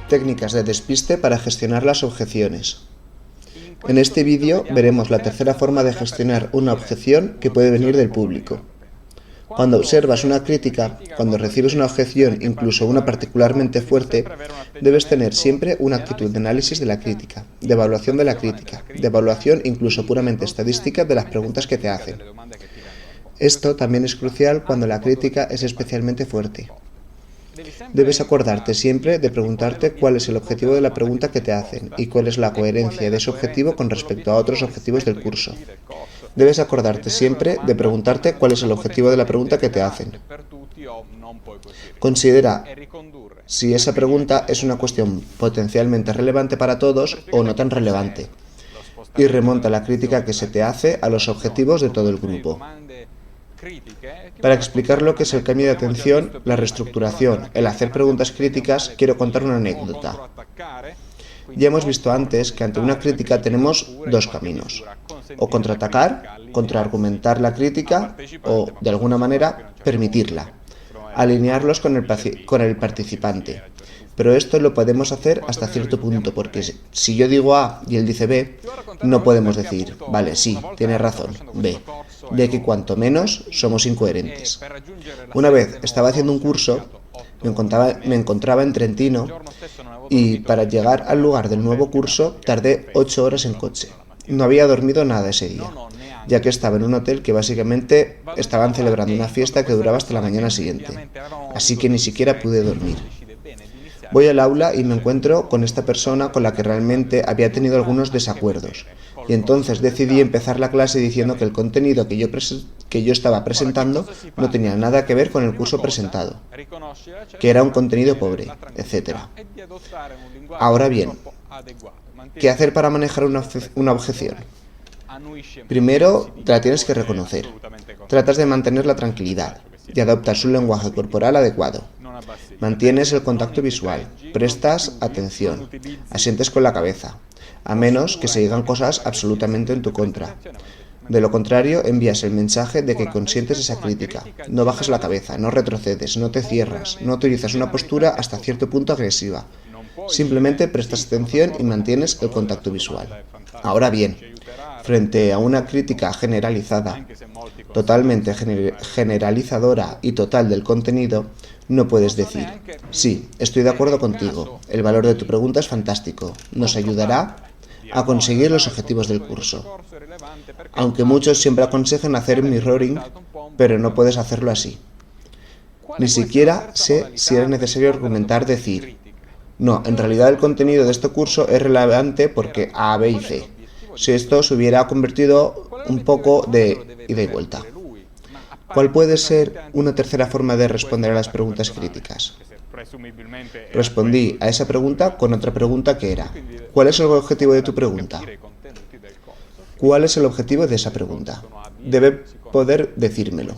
Técnicas de despiste para gestionar las objeciones. En este vídeo veremos la tercera forma de gestionar una objeción que puede venir del público. Cuando observas una crítica, cuando recibes una objeción, incluso una particularmente fuerte, debes tener siempre una actitud de análisis de la crítica, de evaluación de la crítica, de evaluación incluso puramente estadística de las preguntas que te hacen. Esto también es crucial cuando la crítica es especialmente fuerte. Debes acordarte siempre de preguntarte cuál es el objetivo de la pregunta que te hacen y cuál es la coherencia de ese objetivo con respecto a otros objetivos del curso. Debes acordarte siempre de preguntarte cuál es el objetivo de la pregunta que te hacen. Considera si esa pregunta es una cuestión potencialmente relevante para todos o no tan relevante, y remonta la crítica que se te hace a los objetivos de todo el grupo. Para explicar lo que es el cambio de atención, la reestructuración, el hacer preguntas críticas, quiero contar una anécdota. Ya hemos visto antes que ante una crítica tenemos dos caminos: o contraatacar, contraargumentar la crítica, o, de alguna manera, permitirla, alinearlos con el participante. Pero esto lo podemos hacer hasta cierto punto, porque si yo digo A y él dice B, no podemos decir, vale, sí, tiene razón, B, ya que cuanto menos somos incoherentes. Una vez estaba haciendo un curso, me encontraba en Trentino, y para llegar al lugar del nuevo curso tardé 8 horas en coche. No había dormido nada ese día, ya que estaba en un hotel que básicamente estaban celebrando una fiesta que duraba hasta la mañana siguiente, así que ni siquiera pude dormir. Voy al aula y me encuentro con esta persona con la que realmente había tenido algunos desacuerdos, y entonces decidí empezar la clase diciendo que el contenido que yo estaba presentando no tenía nada que ver con el curso presentado, que era un contenido pobre, etc. Ahora bien, ¿qué hacer para manejar una objeción? Primero, te la tienes que reconocer. Tratas de mantener la tranquilidad y adoptas un lenguaje corporal adecuado. Mantienes el contacto visual, prestas atención, asientes con la cabeza, a menos que se digan cosas absolutamente en tu contra. De lo contrario, envías el mensaje de que consientes esa crítica. No bajas la cabeza, no retrocedes, no te cierras, no utilizas una postura hasta cierto punto agresiva. Simplemente prestas atención y mantienes el contacto visual. Ahora bien, frente a una crítica generalizada, totalmente generalizadora y total del contenido, no puedes decir, sí, estoy de acuerdo contigo, el valor de tu pregunta es fantástico, nos ayudará a conseguir los objetivos del curso. Aunque muchos siempre aconsejan hacer mirroring, pero no puedes hacerlo así. Ni siquiera sé si es necesario decir, no, en realidad el contenido de este curso es relevante porque A, B y C. Si esto se hubiera convertido un poco de ida y vuelta. ¿Cuál puede ser una tercera forma de responder a las preguntas críticas? Respondí a esa pregunta con otra pregunta que era: ¿cuál es el objetivo de tu pregunta? ¿Cuál es el objetivo de esa pregunta? Debe poder decírmelo.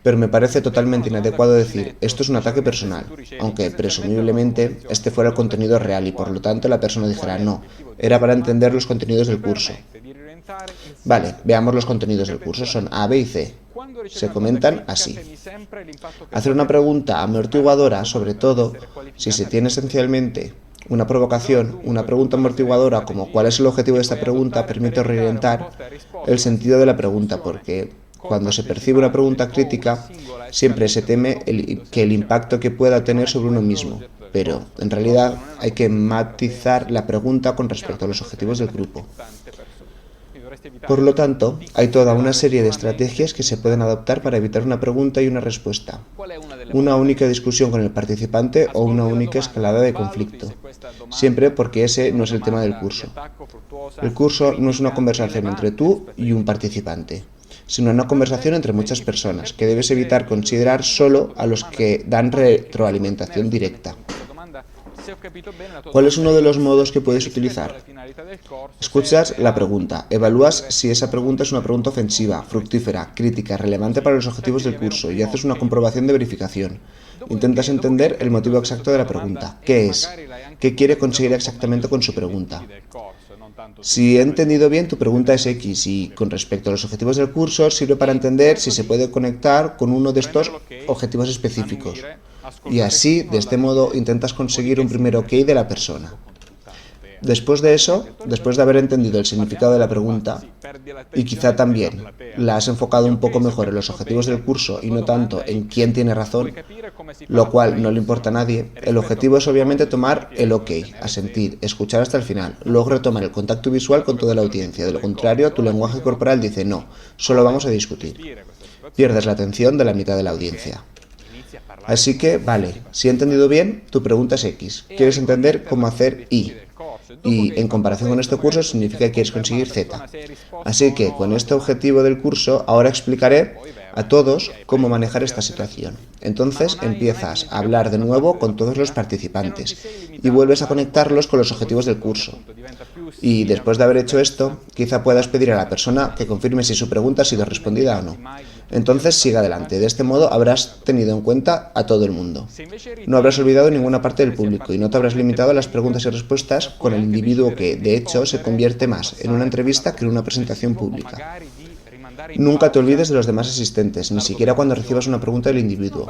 Pero me parece totalmente inadecuado decir, esto es un ataque personal, aunque presumiblemente este fuera el contenido real y por lo tanto la persona dijera, no, era para entender los contenidos del curso. Vale, veamos los contenidos del curso, son A, B y C. Se comentan así. Hacer una pregunta amortiguadora, sobre todo si se tiene esencialmente una provocación, una pregunta amortiguadora como ¿cuál es el objetivo de esta pregunta?, permite reorientar el sentido de la pregunta, porque cuando se percibe una pregunta crítica, siempre se teme que el impacto que pueda tener sobre uno mismo, pero en realidad hay que matizar la pregunta con respecto a los objetivos del grupo. Por lo tanto, hay toda una serie de estrategias que se pueden adoptar para evitar una pregunta y una respuesta, una única discusión con el participante o una única escalada de conflicto, siempre porque ese no es el tema del curso. El curso no es una conversación entre tú y un participante, sino una conversación entre muchas personas, que debes evitar considerar solo a los que dan retroalimentación directa. ¿Cuál es uno de los modos que puedes utilizar? Escuchas la pregunta, evalúas si esa pregunta es una pregunta ofensiva, fructífera, crítica, relevante para los objetivos del curso y haces una comprobación de verificación. Intentas entender el motivo exacto de la pregunta. ¿Qué es? ¿Qué quiere conseguir exactamente con su pregunta? Si he entendido bien, tu pregunta es X y con respecto a los objetivos del curso sirve para entender si se puede conectar con uno de estos objetivos específicos. Y así, de este modo, intentas conseguir un primer OK de la persona. Después de eso, después de haber entendido el significado de la pregunta, y quizá también la has enfocado un poco mejor en los objetivos del curso y no tanto en quién tiene razón, lo cual no le importa a nadie, el objetivo es obviamente tomar el OK, asentir, escuchar hasta el final, luego retomar el contacto visual con toda la audiencia. De lo contrario, tu lenguaje corporal dice no, solo vamos a discutir. Pierdes la atención de la mitad de la audiencia. Así que, vale, si he entendido bien, tu pregunta es X. Quieres entender cómo hacer Y. Y en comparación con este curso significa que quieres conseguir Z. Así que con este objetivo del curso ahora explicaré a todos cómo manejar esta situación. Entonces empiezas a hablar de nuevo con todos los participantes y vuelves a conectarlos con los objetivos del curso. Y después de haber hecho esto, quizá puedas pedir a la persona que confirme si su pregunta ha sido respondida o no. Entonces sigue adelante. De este modo habrás tenido en cuenta a todo el mundo. No habrás olvidado ninguna parte del público y no te habrás limitado a las preguntas y respuestas con el individuo que, de hecho, se convierte más en una entrevista que en una presentación pública. Nunca te olvides de los demás asistentes, ni siquiera cuando recibas una pregunta del individuo.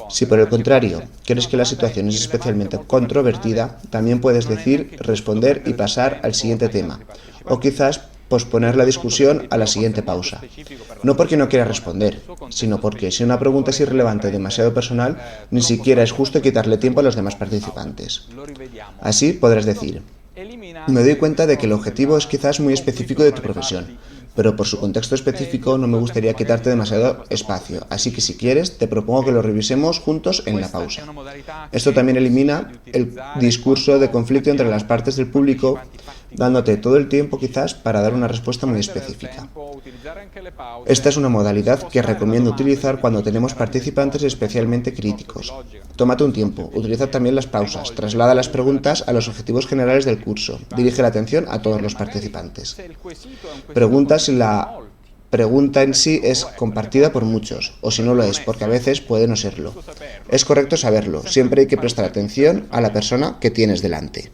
Si por el contrario crees que la situación es especialmente controvertida, también puedes decir, responder y pasar al siguiente tema, o quizás posponer la discusión a la siguiente pausa. No porque no quieras responder, sino porque si una pregunta es irrelevante o demasiado personal, ni siquiera es justo quitarle tiempo a los demás participantes. Así podrás decir, me doy cuenta de que el objetivo es quizás muy específico de tu profesión, pero por su contexto específico no me gustaría quitarte demasiado espacio, así que si quieres te propongo que lo revisemos juntos en la pausa. Esto también elimina el discurso de conflicto entre las partes del público, dándote todo el tiempo quizás para dar una respuesta muy específica. Esta es una modalidad que recomiendo utilizar cuando tenemos participantes especialmente críticos. Tómate un tiempo, utiliza también las pausas, traslada las preguntas a los objetivos generales del curso, dirige la atención a todos los participantes. Pregunta si la pregunta en sí es compartida por muchos, o si no lo es, porque a veces puede no serlo. Es correcto saberlo, siempre hay que prestar atención a la persona que tienes delante.